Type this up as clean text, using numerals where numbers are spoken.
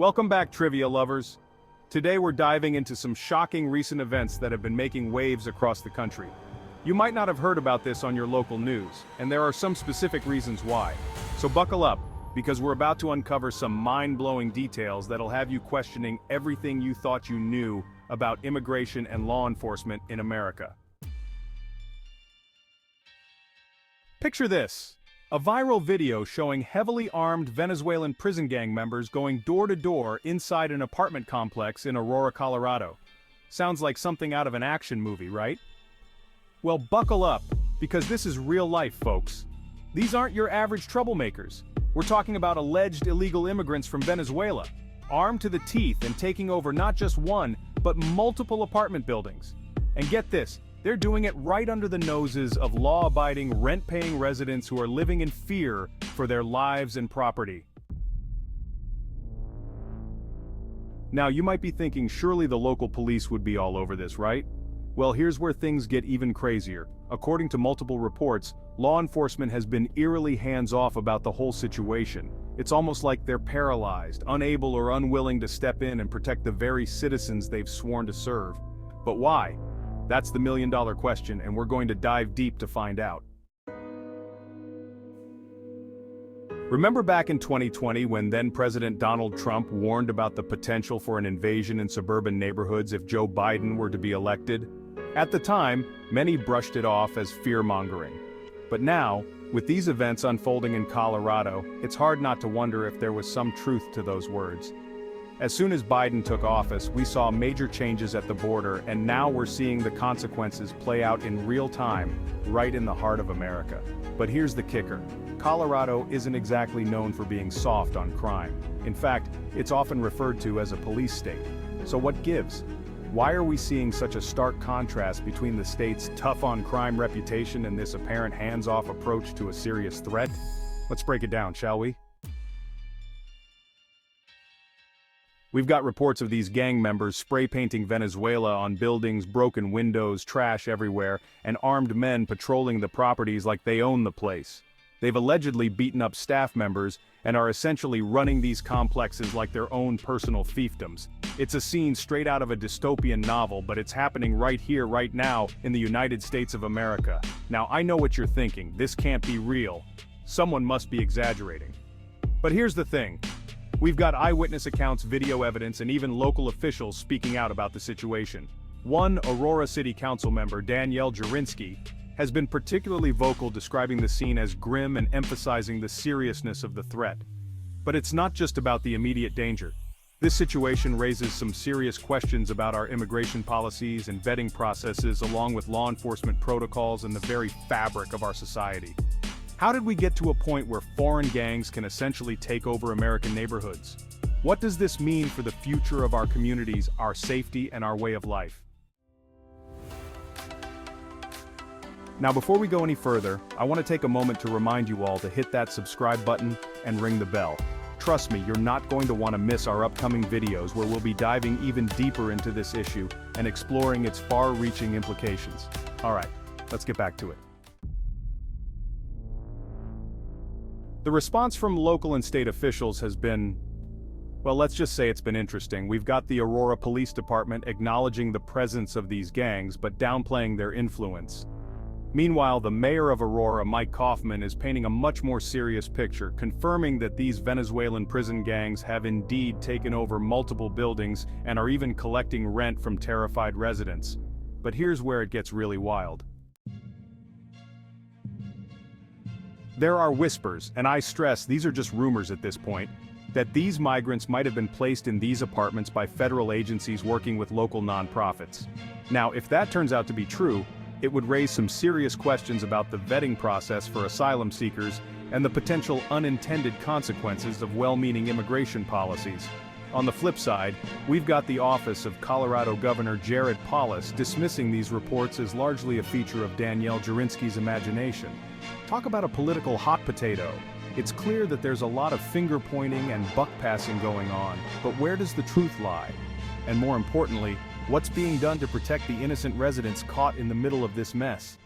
Welcome back, trivia lovers. Today we're diving into some shocking recent events that have been making waves across the country. You might not have heard about this on your local news, and there are some specific reasons why. So buckle up, because we're about to uncover some mind-blowing details that'll have you questioning everything you thought you knew about immigration and law enforcement in America. Picture this. A viral video showing heavily armed Venezuelan prison gang members going door to door inside an apartment complex in Aurora, Colorado. Sounds like something out of an action movie, right? Well, buckle up, because this is real life, folks. These aren't your average troublemakers. We're talking about alleged illegal immigrants from Venezuela, armed to the teeth and taking over not just one, but multiple apartment buildings. And get this, they're doing it right under the noses of law-abiding, rent-paying residents who are living in fear for their lives and property. Now, you might be thinking, surely the local police would be all over this, right? Well, here's where things get even crazier. According to multiple reports, law enforcement has been eerily hands-off about the whole situation. It's almost like they're paralyzed, unable or unwilling to step in and protect the very citizens they've sworn to serve. But why? That's the million-dollar question, and we're going to dive deep to find out. Remember back in 2020 when then-President Donald Trump warned about the potential for an invasion in suburban neighborhoods if Joe Biden were to be elected? At the time, many brushed it off as fear-mongering. But now, with these events unfolding in Colorado, it's hard not to wonder if there was some truth to those words. As soon as Biden took office, we saw major changes at the border, and now we're seeing the consequences play out in real time, right in the heart of America. But here's the kicker. Colorado isn't exactly known for being soft on crime. In fact, it's often referred to as a police state. So what gives? Why are we seeing such a stark contrast between the state's tough-on-crime reputation and this apparent hands-off approach to a serious threat? Let's break it down, shall we? We've got reports of these gang members spray-painting Venezuela on buildings, broken windows, trash everywhere, and armed men patrolling the properties like they own the place. They've allegedly beaten up staff members and are essentially running these complexes like their own personal fiefdoms. It's a scene straight out of a dystopian novel, but it's happening right here, right now, in the United States of America. Now, I know what you're thinking. This can't be real. Someone must be exaggerating. But here's the thing. We've got eyewitness accounts, video evidence, and even local officials speaking out about the situation. One Aurora City Council member, Danielle Jurinsky, has been particularly vocal, describing the scene as grim and emphasizing the seriousness of the threat. But it's not just about the immediate danger. This situation raises some serious questions about our immigration policies and vetting processes, along with law enforcement protocols and the very fabric of our society. How did we get to a point where foreign gangs can essentially take over American neighborhoods? What does this mean for the future of our communities, our safety, and our way of life? Now, before we go any further, I want to take a moment to remind you all to hit that subscribe button and ring the bell. Trust me, you're not going to want to miss our upcoming videos where we'll be diving even deeper into this issue and exploring its far-reaching implications. All right, let's get back to it. The response from local and state officials has been, well, let's just say it's been interesting. We've got the Aurora Police Department acknowledging the presence of these gangs, but downplaying their influence. Meanwhile, the mayor of Aurora, Mike Kaufman, is painting a much more serious picture, confirming that these Venezuelan prison gangs have indeed taken over multiple buildings and are even collecting rent from terrified residents. But here's where it gets really wild. There are whispers, and I stress these are just rumors at this point, that these migrants might have been placed in these apartments by federal agencies working with local nonprofits. Now, if that turns out to be true, it would raise some serious questions about the vetting process for asylum seekers and the potential unintended consequences of well-meaning immigration policies. On the flip side, we've got the office of Colorado Governor Jared Polis dismissing these reports as largely a feature of Danielle Jurinsky's imagination. Talk about a political hot potato. It's clear that there's a lot of finger-pointing and buck-passing going on, but where does the truth lie? And more importantly, what's being done to protect the innocent residents caught in the middle of this mess?